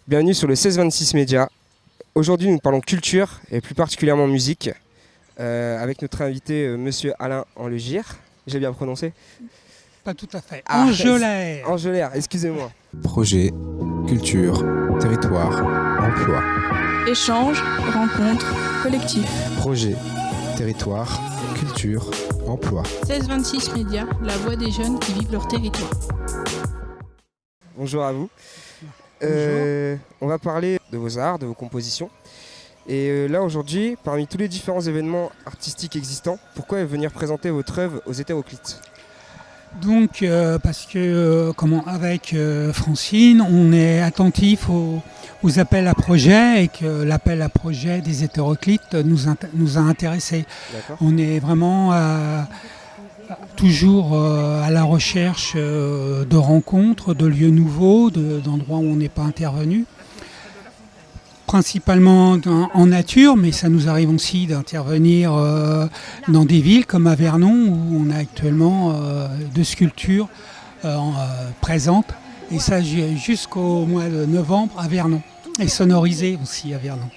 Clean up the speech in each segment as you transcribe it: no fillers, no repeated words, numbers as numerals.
Bienvenue sur le 1626 Média. Aujourd'hui, nous parlons culture et plus particulièrement musique avec notre invité, monsieur Alain Enlegire. J'ai bien prononcé? Pas tout à fait. Ah, Angelaire. Angelaire, excusez-moi. Projet, culture, territoire, emploi. Échanges, rencontres, collectifs. Projet, territoire, culture, emploi. 1626 Média, la voix des jeunes qui vivent leur territoire. Bonjour à vous. On va parler de vos arts, de vos compositions. Et là aujourd'hui, parmi tous les différents événements artistiques existants, pourquoi venir présenter votre œuvre aux Hétéroclites? Donc, parce que, avec Francine, on est attentif aux appels à projets et que l'appel à projet des Hétéroclites nous a intéressés. D'accord. On est vraiment toujours à la recherche de rencontres, de lieux nouveaux, d'endroits où on n'est pas intervenu. Principalement en nature, mais ça nous arrive aussi d'intervenir dans des villes comme à Vernon, où on a actuellement deux sculptures présentes, et ça jusqu'au mois de novembre à Vernon, et sonorisées aussi à Vernon.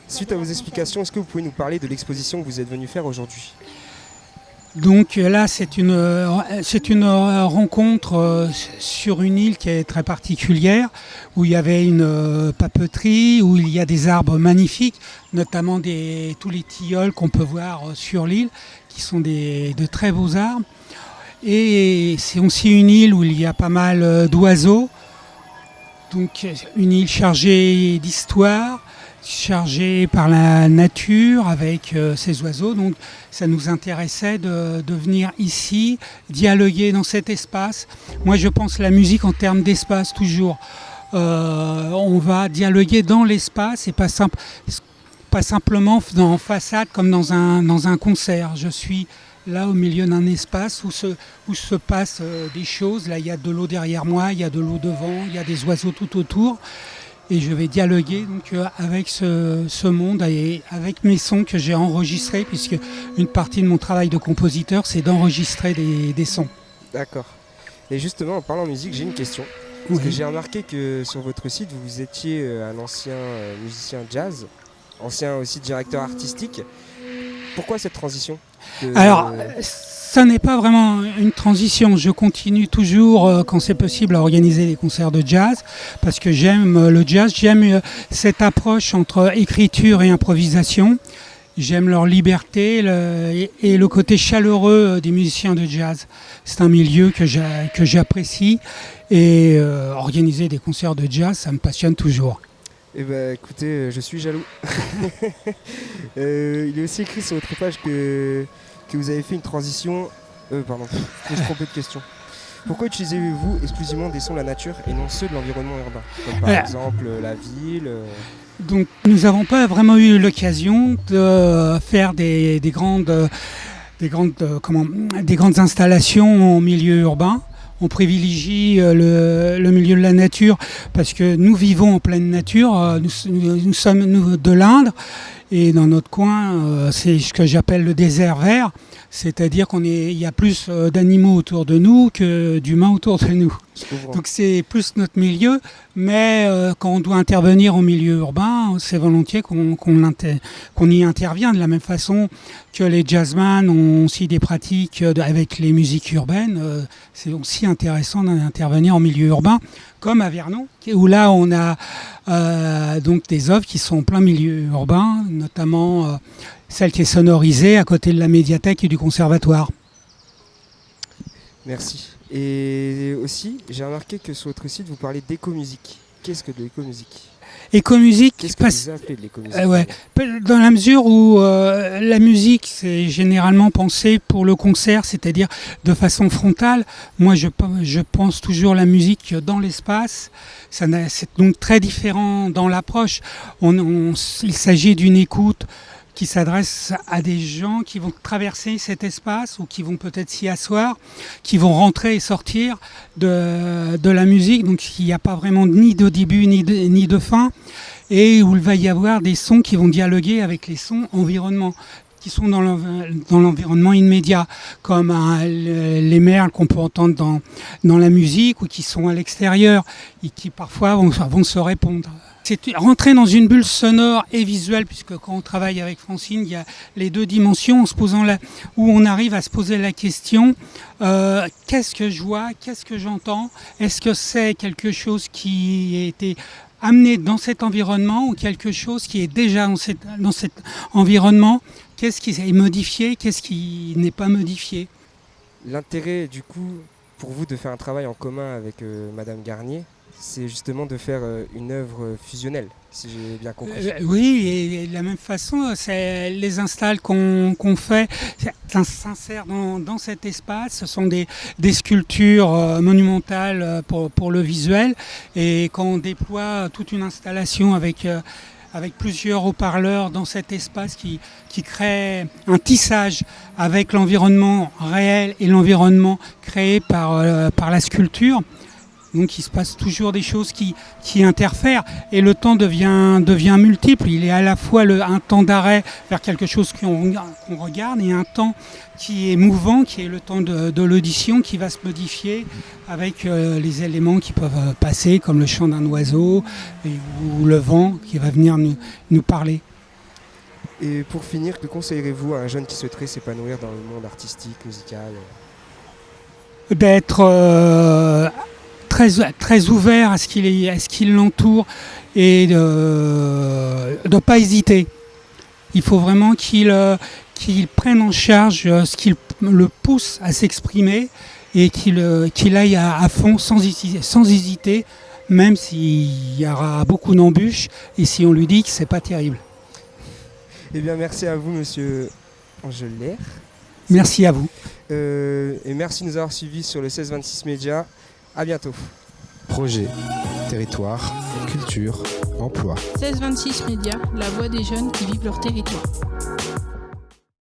Suite à vos explications, est-ce que vous pouvez nous parler de l'exposition que vous êtes venu faire aujourd'hui? Donc là, c'est une rencontre sur une île qui est très particulière, où il y avait une papeterie, où il y a des arbres magnifiques, notamment tous les tilleuls qu'on peut voir sur l'île, qui sont de très beaux arbres. Et c'est aussi une île où il y a pas mal d'oiseaux, donc une île chargée d'histoire, chargé par la nature avec ces oiseaux. Donc ça nous intéressait de venir ici, dialoguer dans cet espace. Moi je pense la musique en termes d'espace toujours. On va dialoguer dans l'espace et pas simplement en façade comme dans un concert. Je suis là au milieu d'un espace où se passent des choses. Là il y a de l'eau derrière moi, il y a de l'eau devant, il y a des oiseaux tout autour. Et je vais dialoguer donc avec ce monde et avec mes sons que j'ai enregistrés, puisque une partie de mon travail de compositeur, c'est d'enregistrer des sons. D'accord. Et justement, en parlant musique, j'ai une question. Parce que j'ai remarqué que sur votre site, vous étiez un ancien musicien jazz, ancien aussi directeur artistique. Pourquoi cette transition Alors, ça n'est pas vraiment une transition. Je continue toujours, quand c'est possible, à organiser des concerts de jazz, parce que j'aime le jazz, j'aime cette approche entre écriture et improvisation. J'aime leur liberté et le côté chaleureux des musiciens de jazz. C'est un milieu que j'apprécie, et organiser des concerts de jazz, ça me passionne toujours. Eh bien, écoutez, je suis jaloux. Il est aussi écrit sur votre page que vous avez fait une transition... pardon, je me suis trompé de question. Pourquoi utilisez-vous exclusivement des sons de la nature et non ceux de l'environnement urbain? Comme par exemple la ville Donc, nous n'avons pas vraiment eu l'occasion de faire des grandes installations en milieu urbain. On privilégie le milieu de la nature parce que nous vivons en pleine nature. Nous sommes de l'Indre, et dans notre coin, c'est ce que j'appelle le désert vert. C'est-à-dire qu'il y a plus d'animaux autour de nous que d'humains autour de nous. Donc c'est plus notre milieu, mais quand on doit intervenir au milieu urbain, c'est volontiers qu'on y intervient, de la même façon que les jazzman ont aussi des pratiques avec les musiques urbaines. C'est aussi intéressant d'intervenir en milieu urbain, comme à Vernon, où là on a donc des œuvres qui sont en plein milieu urbain, notamment celle qui est sonorisée à côté de la médiathèque et du conservatoire. Merci. Et aussi, j'ai remarqué que sur votre site, vous parlez d'écomusique. Qu'est-ce que de l'écomusique? Écomusique, qu'est-ce que vous appelez de l'écomusique? Dans la mesure où la musique, c'est généralement pensé pour le concert, c'est-à-dire de façon frontale. Moi, je pense toujours la musique dans l'espace. C'est donc très différent dans l'approche. Il s'agit d'une écoute qui s'adresse à des gens qui vont traverser cet espace ou qui vont peut-être s'y asseoir, qui vont rentrer et sortir de la musique. Donc il n'y a pas vraiment ni de début ni de fin, et où il va y avoir des sons qui vont dialoguer avec les sons environnement. qui sont dans l'environnement immédiat, comme les merles qu'on peut entendre dans la musique ou qui sont à l'extérieur et qui parfois vont se répondre. C'est rentrer dans une bulle sonore et visuelle, puisque quand on travaille avec Francine, il y a les deux dimensions, où on arrive à se poser la question, qu'est-ce que je vois, qu'est-ce que j'entends, est-ce que c'est quelque chose qui a été amené dans cet environnement ou quelque chose qui est déjà dans cet environnement, qu'est-ce qui est modifié, qu'est-ce qui n'est pas modifié. L'intérêt du coup pour vous de faire un travail en commun avec Madame Garnier, c'est justement de faire une œuvre fusionnelle, si j'ai bien compris. Oui, et de la même façon, c'est les installs qu'on fait s'insèrent dans cet espace. Ce sont des sculptures monumentales pour le visuel. Et quand on déploie toute une installation avec plusieurs haut-parleurs dans cet espace qui crée un tissage avec l'environnement réel et l'environnement créé par la sculpture. Donc il se passe toujours des choses qui interfèrent et le temps devient multiple. Il est à la fois un temps d'arrêt vers quelque chose qu'on regarde et un temps qui est mouvant, qui est le temps de l'audition qui va se modifier avec les éléments qui peuvent passer comme le chant d'un oiseau ou le vent qui va venir nous parler. Et pour finir, que conseillerez-vous à un jeune qui souhaiterait s'épanouir dans le monde artistique, musical ? D'être très ouvert à ce qui l'entoure et de ne pas hésiter. Il faut vraiment qu'il prenne en charge ce qui le pousse à s'exprimer et qu'il aille à fond sans hésiter, même s'il y aura beaucoup d'embûches et si on lui dit que c'est pas terrible. Eh bien, merci à vous, monsieur Angelaire. Merci à vous. Et merci de nous avoir suivis sur le 1626 Média. À bientôt. Projet, territoire, culture, emploi. 1626 Média, la voix des jeunes qui vivent leur territoire.